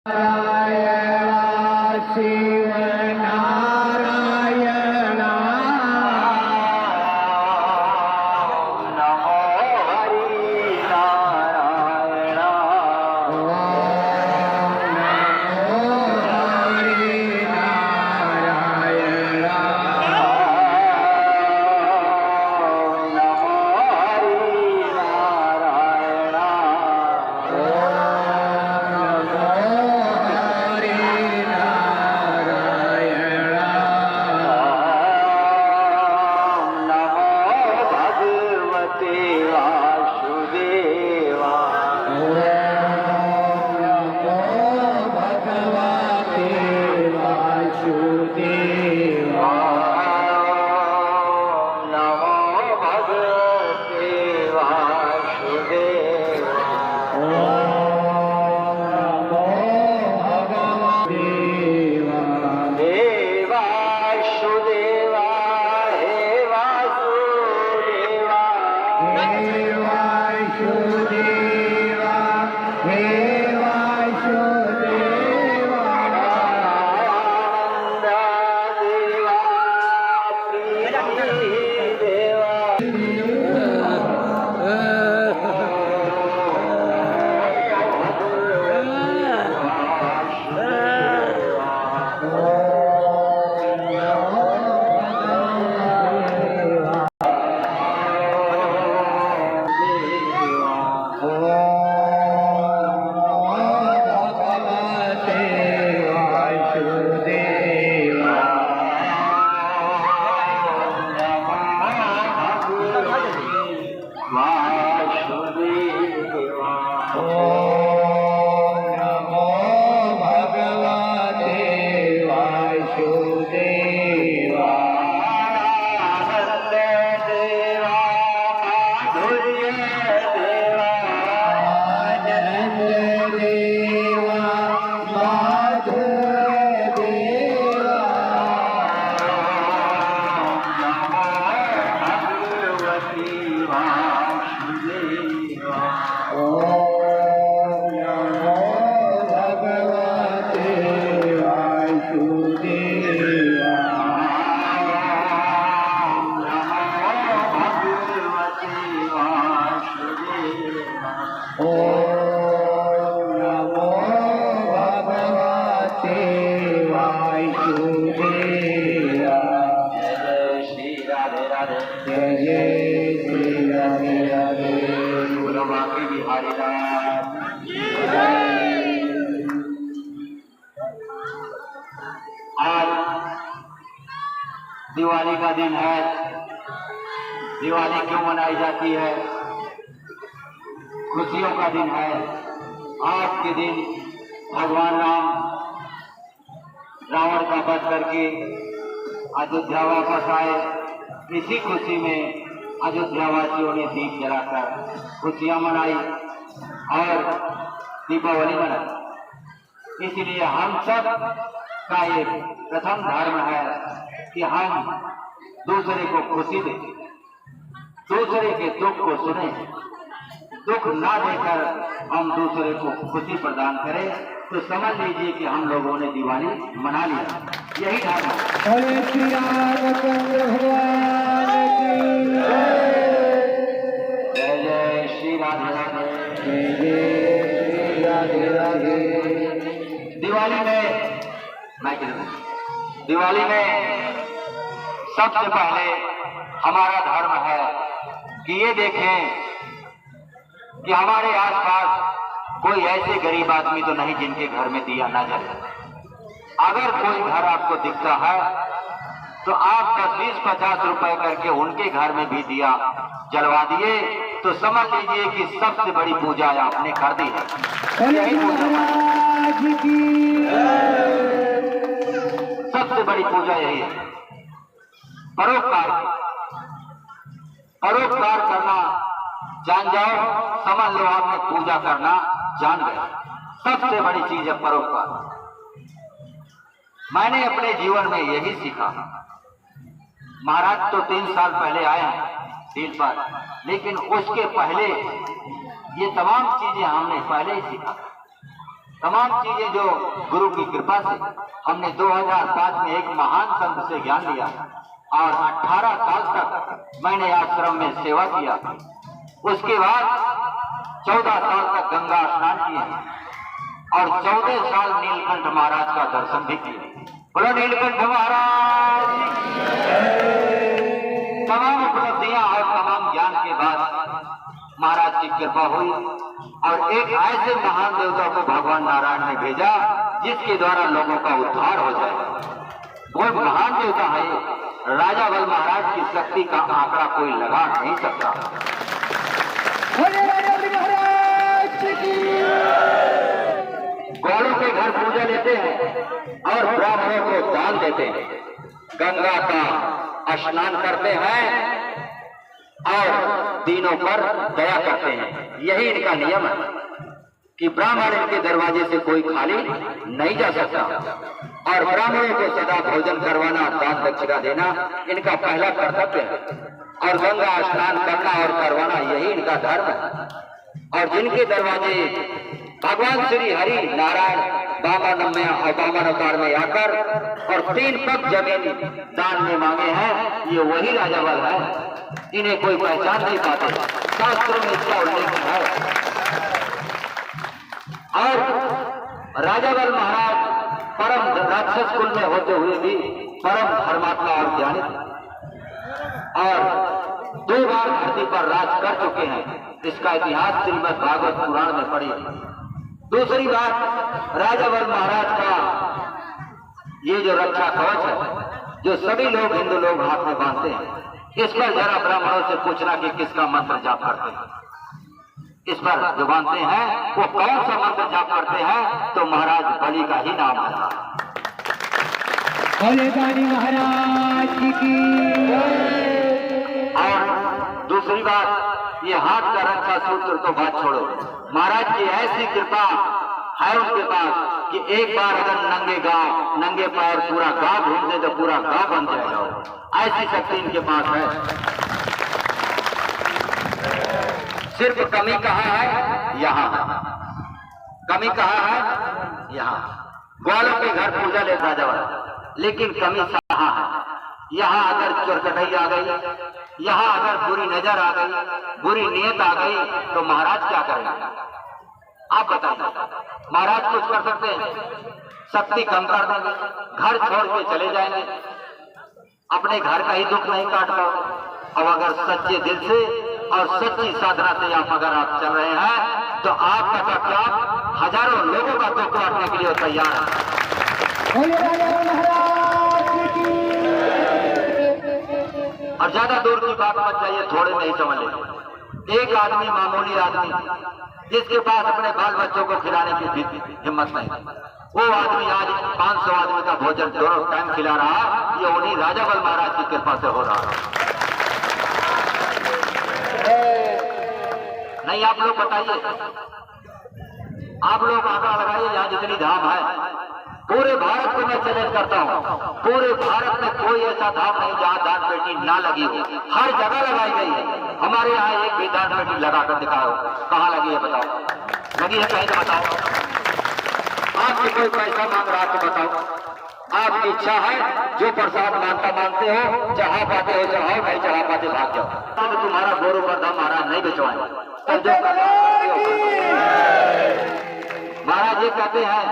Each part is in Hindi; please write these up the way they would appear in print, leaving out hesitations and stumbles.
आज दिवाली का दिन है। दिवाली क्यों मनाई जाती है? खुशियों का दिन है। आज के दिन भगवान राम रावण का वध करके अयोध्या वापस आए। इसी खुशी में अयोध्या वासियों ने दीप जलाकर खुशियां मनाई और दीपावली मनाई। इसलिए हम सब का एक प्रथम धर्म है कि हम दूसरे को खुशी दें, दूसरे के दुख को सुने, दुख ना देकर हम दूसरे को खुशी प्रदान करें। तो समझ लीजिए कि हम लोगों ने दिवाली मना लिया। यही धर्म है। श्री रामचंद्र भगवान की जय जय श्री राधे राधे, जय जय श्री राधे राधे। दिवाली में सबसे पहले हमारा धर्म है कि ये देखें कि हमारे आसपास कोई ऐसे गरीब आदमी तो नहीं जिनके घर में दिया ना जले। अगर कोई घर आपको दिखता है तो आप 10-20-50 रुपए करके उनके घर में भी दिया जलवा दिए तो समझ लीजिए कि सबसे बड़ी पूजा आपने कर दी है। यही पूजा, सबसे बड़ी पूजा यही है। परोपकार करना जान जाओ, समझ लो आपने पूजा करना जान गए। सबसे बड़ी चीज है परोपकार। मैंने अपने जीवन में यही सीखा। महाराज तो 3 साल पहले आए दिन पर, लेकिन उसके पहले ये तमाम चीजें हमने पहले ही सीखा। तमाम चीजें जो गुरु की कृपा से हमने 2005 में एक महान संत से ज्ञान लिया और 18 साल तक मैंने आश्रम में सेवा किया। उसके बाद 14 साल तक गंगा स्नान किए और 14 साल नीलकंठ महाराज का दर्शन भी किए। बोलो नीलकंठ महाराज। तमाम उपलब्धियां और तमाम ज्ञान के बाद महाराज की कृपा हुई और एक ऐसे महान देवता को भगवान नारायण ने भेजा जिसके द्वारा लोगों का उद्धार हो जाए। वो महान देवता है राजा बल महाराज की शक्ति का आंकड़ा कोई लगा नहीं सकता। गौड़ों के घर पूजा लेते हैं और ब्राह्मणों को दान देते हैं, गंगा का स्नान करते हैं और दीनों पर दया करते हैं। यही इनका नियम है कि ब्राह्मण इनके दरवाजे से कोई खाली नहीं जा सकता और ब्राह्मणों को सदा भोजन करवाना, दान दक्षिणा देना इनका पहला कर्तव्य है और गंगा स्नान करना और करवाना यही इनका धर्म है। और जिनके दरवाजे भगवान श्री हरि नारायण बामन अवतार में आकर और 3 पग जमीन दान में मांगे हैं, ये वही राजा बल है। इन्हें कोई पहचान नहीं पाते, शास्त्रों में इसका उल्लेख है। और राजा बल महाराज परम राक्षस कुल में होते हुए भी परम धर्मात्मा और ज्ञानी और 2 बार धरती पर राज कर चुके हैं। इसका इतिहास श्रीमद् भागवत पुराण में पढ़ी। दूसरी बात, राजा बल महाराज का ये जो रक्षा कवच है जो सभी लोग हिंदू लोग हाथ में बांधते हैं, इस पर जरा ब्राह्मणों से पूछना कि किसका मंत्र जाप करते हैं। इस पर जो बांधते हैं वो कौन सा मंत्र जाप करते हैं, तो महाराज बलि का ही नाम है। महाराज की। और दूसरी बात, ये हाथ का रक्षा सूत्र तो बात छोड़ो, महाराज की ऐसी कृपा है उनके पास कि एक बार अगर नंगे पैर पूरा गांव घूम दे तो पूरा गांव बन जाएगा। ऐसी शक्ति इनके पास है। सिर्फ कमी कहाँ है? यहाँ कमी कहाँ है? यहाँ ग्वालों के घर पूजा लेता जवान, लेकिन कमी कहाँ है? यहाँ अगर चुरकटई आ गई, यहाँ अगर बुरी नजर आ गई, बुरी नियत आ गई, तो महाराज क्या करेंगे? आप बताइए। महाराज कुछ कर सकते हैं? शक्ति कम कर देंगे, घर छोड़ के चले जाएंगे, अपने घर का ही दुख नहीं काट पाओ। अब अगर सच्चे दिल से और सच्ची साधना से अगर आप चल रहे हैं तो आपका तत्व हजारों लोगों का दुख काटने के लिए तैयार है। और ज्यादा दूर की बात मत चाहिए, थोड़े में ही समझ ले। एक आदमी, मामूली आदमी जिसके पास अपने बाल बच्चों को खिलाने की हिम्मत नहीं, वो आदमी आज 500 आदमी का भोजन दोनों टाइम खिला रहा। ये उन्हीं राजा बल महाराज की कृपा से हो रहा है। नहीं, आप लोग बताइए, आप लोग आंकड़ा लगाइए। यहाँ जितनी धाम है पूरे भारत को मैं चैलेंज करता हूँ, पूरे भारत में कोई ऐसा धाम नहीं जहाँ दान पेटी ना लगी हो। हर जगह लगाई गई है। हमारे यहाँ एक भी दान पेटी लगाकर दिखाओ, कहाँ लगी है बताओ? लगी है कहीं तो बताओ। आपसे कोई पैसा मांग रहा तो बताओ। आपकी इच्छा है, जो प्रसाद मानते हो, चढ़ा पाते हो चढ़ाओ, नहीं चढ़ा पाते भाग जाओ। तो तुम्हारा गोरू पर दाम महाराज नहीं बिचवाएंगे। महाराज ये कहते हैं,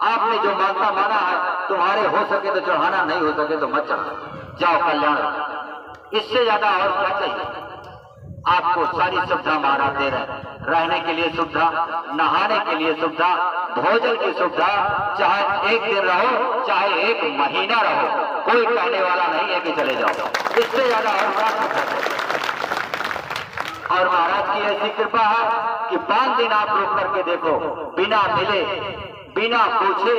आपने जो मानता माना है, तुम्हारे हो सके तो चढ़ाना, नहीं हो सके तो मत चढ़ाना, जाओ कल्याण। इससे ज्यादा और क्या चाहिए? आपको सारी सुविधा महाराज दे रहे हैं। रहने के लिए सुविधा, नहाने के लिए सुविधा, भोजन की सुविधा, चाहे 1 दिन रहो चाहे 1 महीना रहो, कोई कहने वाला नहीं है कि चले जाओ। इससे ज्यादा और क्या सुविधा? और महाराज की ऐसी कृपा है कि 5 दिन आप रुक करके देखो, बिना मिले, बिना पूछे,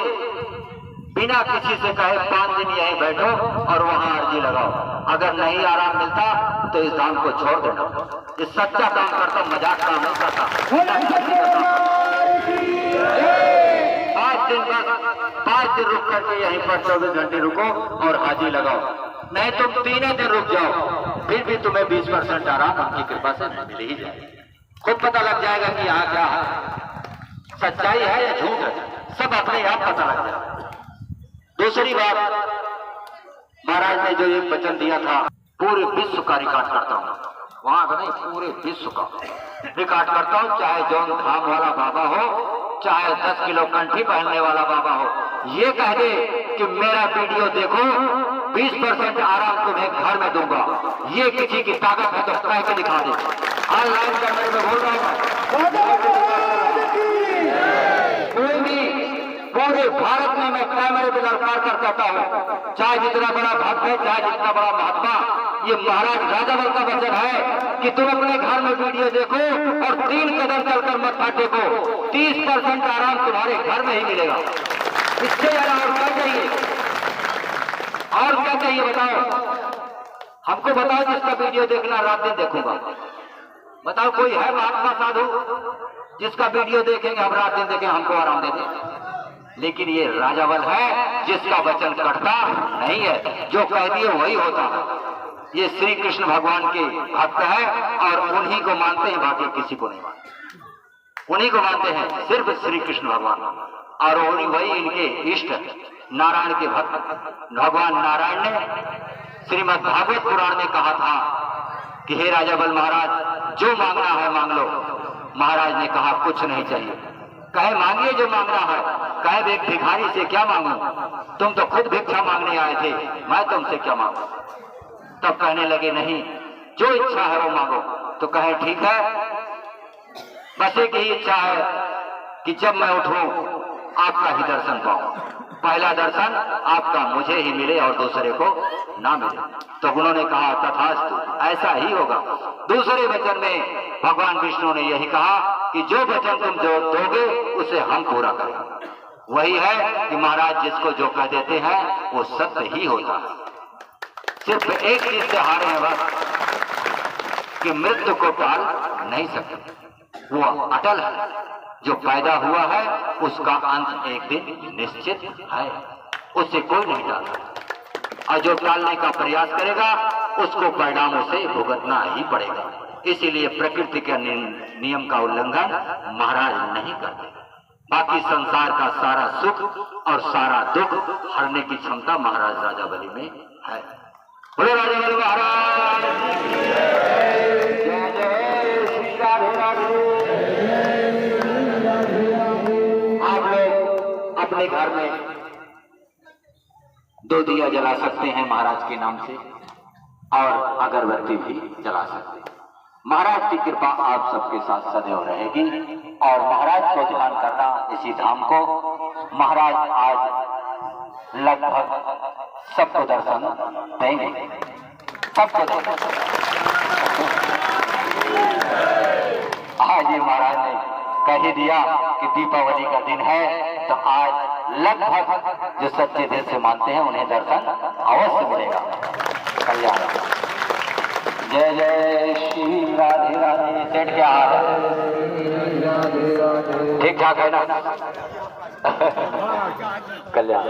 बिना किसी से कहे 5 दिन यहीं बैठो और वहां अर्जी लगाओ। अगर नहीं आराम मिलता तो इस धाम को छोड़ देना। ये सच्चा काम करता, मजाक काम नहीं करता। 5 दिन बस, 5 दिन रुक करके यहीं पर 24 घंटे रुको और हाजी लगाओ। नहीं तुम 3 दिन रुक जाओ, फिर भी तुम्हें 20% आराम आपकी कृपा से मिल ही जाएगी। खुद पता लग जाएगा कि यहाँ क्या है। सच्चाई है या झूठ है, सब अपने आप पता लग जाए। दूसरी बात, महाराज ने जो एक वचन दिया था, पूरे विश्व का रिकॉर्ड करता हूँ, वहां का नहीं, पूरे विश्व का रिकॉर्ड करता हूँ। चाहे जौन धाम वाला बाबा हो, चाहे 10 किलो कंठी पहनने वाला बाबा हो, ये कह दे कि मेरा वीडियो देखो, 20% आराम तुम्हें घर में दूंगा, ये किसी की ताकत है तो कह के दिखा दे। ऑनलाइन कैमरे में बोल रहा हूँ, कोई भी पूरे भारत में मैं कैमरे पे दरकार कर सकता हूँ, चाहे जितना बड़ा भक्त है, चाहे जितना बड़ा महात्मा, ये महाराज राजावल का वचन है कि तुम अपने घर में वीडियो देखो और 3 कदम चलकर मत्था टेको, 30% आराम तुम्हारे घर में ही मिलेगा। इससे ज्यादा और क्या चाहिए? और क्या चाहिए बताओ? हमको बताओ, जिसका वीडियो देखना रात दिन देखूंगा, बताओ कोई है महात्मा साधु जिसका वीडियो देखेंगे हम रात दिन देखें, हमको आराम देते? लेकिन ये राजावल है जिसका वचन कटता नहीं है, जो कह दिए वही होता है। ये श्री कृष्ण भगवान के भक्त है और उन्हीं को मानते हैं, बाकी किसी को नहीं मानते। उन्हीं को मानते हैं, सिर्फ श्री कृष्ण भगवान, और उन्हीं वही इनके इष्ट नारायण के भक्त। भगवान नारायण ने श्रीमद् भागवत पुराण में कहा था कि हे राजावल महाराज, जो मांगना है मांग लो। महाराज ने कहा कुछ नहीं चाहिए। कहे मांगिए जो मांगना है। कहे एक भिखारी से क्या मांगू, तुम तो खुद भिक्षा मांगने आए थे, मैं तुमसे क्या मांगू? तब कहने लगे नहीं, जो इच्छा है वो मांगो। तो कहे ठीक है, बस एक ही इच्छा है कि जब मैं उठूं आपका ही दर्शन पाऊं। पहला दर्शन आपका मुझे ही मिले और दूसरे को ना मिले। तो उन्होंने कहा तथास्तु, ऐसा ही होगा। दूसरे वचन में भगवान विष्णु ने यही कहा कि जो वचन तुम जो दोगे उसे हम पूरा करेंगे। वही है कि महाराज जिसको जो कह देते हैं वो सत्य ही होता है। सिर्फ एक चीज से हारे हैं बस, कि मृत्यु को टाल नहीं सकते, वो अटल है। जो पैदा हुआ है उसका अंत एक दिन निश्चित है, उससे कोई नहीं टाल सकता। और जो टालने का प्रयास करेगा उसको परिणामों से भुगतना ही पड़ेगा। इसीलिए प्रकृति के नियम का उल्लंघन महाराज नहीं करते। बाकी संसार का सारा सुख और सारा दुख हरने की क्षमता महाराज राजावली में है। बोले राजावली महाराज जय जय श्री राधे राधे। आप लोग अपने घर में 2 दिया जला सकते हैं महाराज के नाम से, और अगरबत्ती भी जला सकते हैं। महाराज की कृपा आप सबके साथ सदैव रहेगी। और महाराज को ध्यान करना, इसी धाम को महाराज आज लगभग सबको दर्शन देंगे, सबको देंगे। आज ये महाराज ने कह ही दिया कि दीपावली का दिन है, तो आज लगभग जो सच्चे दिल से मानते हैं उन्हें दर्शन अवश्य मिलेगा। कल्याण। जय जय श्री राधे राधे। सेठ क्या हाल है? ठीक ठाक है ना? कल्याण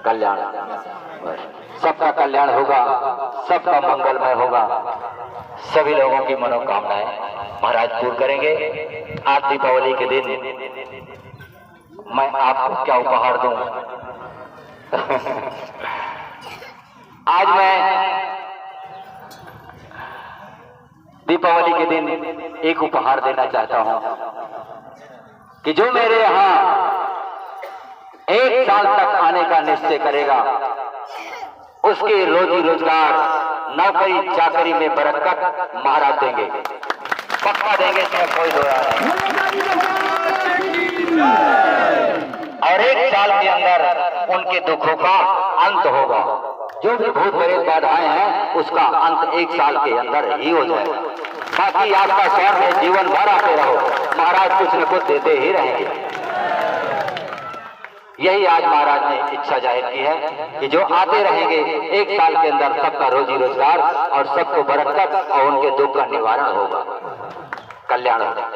कल्याण, सबका कल्याण होगा, सबका मंगलमय होगा। सभी लोगों की मनोकामनाएं महाराज पूर्ण करेंगे। आज दीपावली के दिन मैं आपको क्या उपहार दूं? आज मैं दीपावली के दिन एक उपहार देना चाहता हूं कि जो मेरे यहाँ 1 साल तक आने का निश्चय करेगा उसके रोजी रोजगार, नौकरी चाकरी में बरकत महाराज देंगे, पक्का देंगे, इसमें कोई दो राय नहीं। और 1 साल के अंदर उनके दुखों का अंत होगा। जो भी भूत प्रेत बाधाएं हैं उसका अंत 1 साल के अंदर ही हो जाएगा। बाकी आपका शहर में जीवन भर आते रहो, महाराज कुछ न कुछ देते ही रहेंगे। यही आज महाराज ने इच्छा जाहिर की है कि जो आते रहेंगे 1 साल के अंदर सबका रोजी रोजगार और सबको बरकत और उनके दुख का निवारण होगा, कल्याण होगा।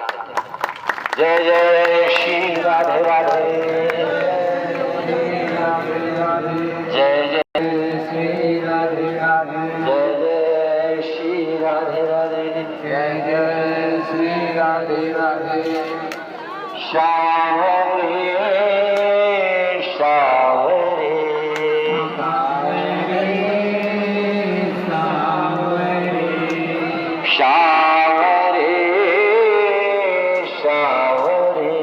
जय जय श्री राधे राधे। जय जय श्री राधे राधे। जय जय श्री राधे राधे। जय जय श्री राधे राधे। शावरे शावरे शावरे शावरे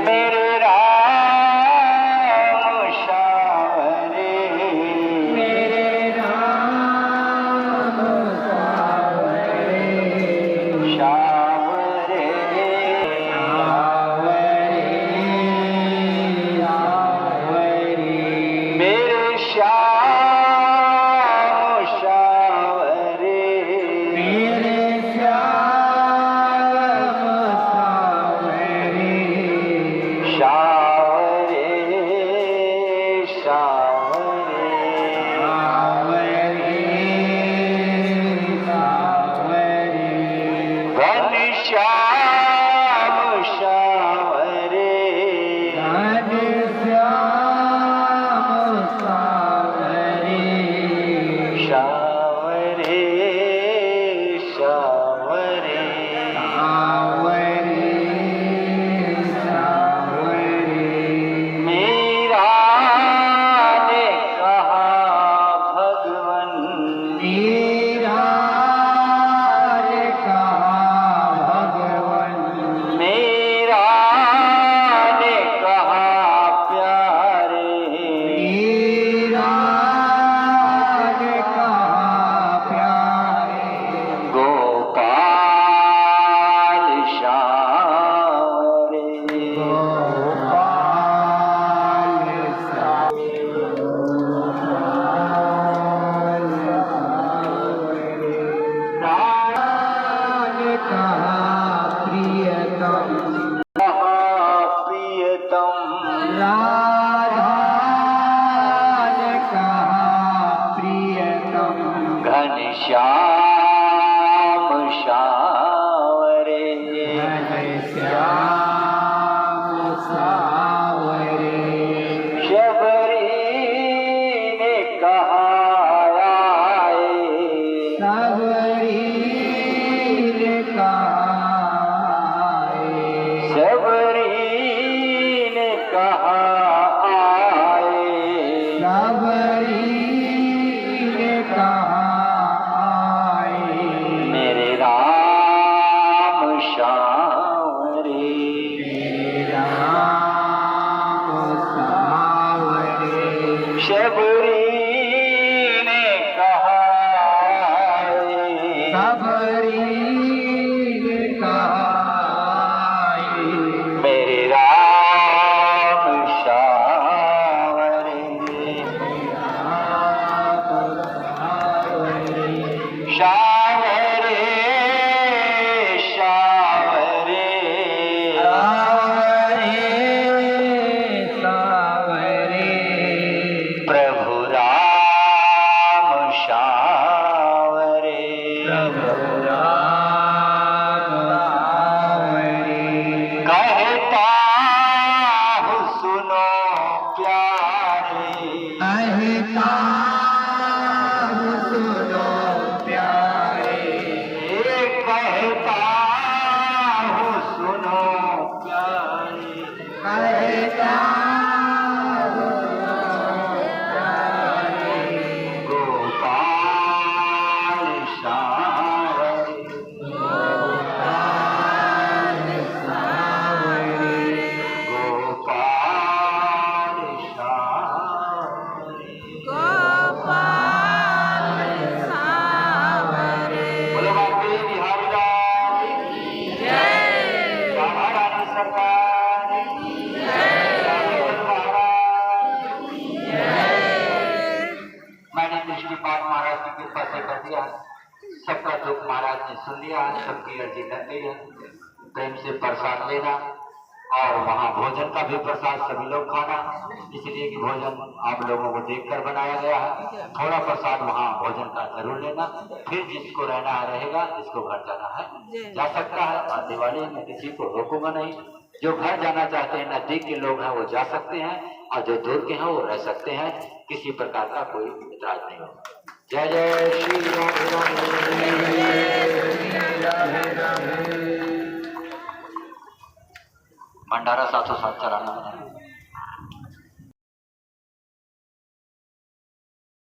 मेरे राम शावरे शावरे मेरे श्याम शावरे शावरे शावरे घनश्याम शावरे शावरे शावरे मीरा ने कहा भगवन मीरा ने कहा प्यारे गोपाल शावरे प्रियतम घनश्याम शावरे शबरी ने कहा आए शबरी ने कहा आए मेरे राम शावरे शबरी ने कहा मेरे राम शावरे शावरे शावरे प्रभु राम शावरे कहता हूँ सुनो प्यारे कहता हूँ सुनो प्यारे गोपाल शावरे गोपाल शावरे बोलो बापू बिहारी लाल राधा रानी सरकार मैंने दृष्टिपात महाराज की कृपा से कर दिया। सबका दुख महाराज ने सुन लिया। सबकी अर्जी लग गई है। प्रेम से प्रसाद लेना और वहाँ भोजन का भी प्रसाद सभी लोग खाना, इसलिए कि भोजन आप लोगों को देखकर बनाया गया है। थोड़ा प्रसाद वहाँ भोजन का जरूर लेना। फिर जिसको रहना रहेगा, जिसको घर जाना है जा सकता है। और दिवाली में किसी को रोकूंगा नहीं। जो घर जाना चाहते हैं, नजदीक के लोग हैं वो जा सकते हैं, और जो दूर के हैं वो रह सकते हैं। किसी प्रकार का कोई इतराज नहीं होगा। जय जय श्री राधे राधे। भंडारा साथों साथ चलाना।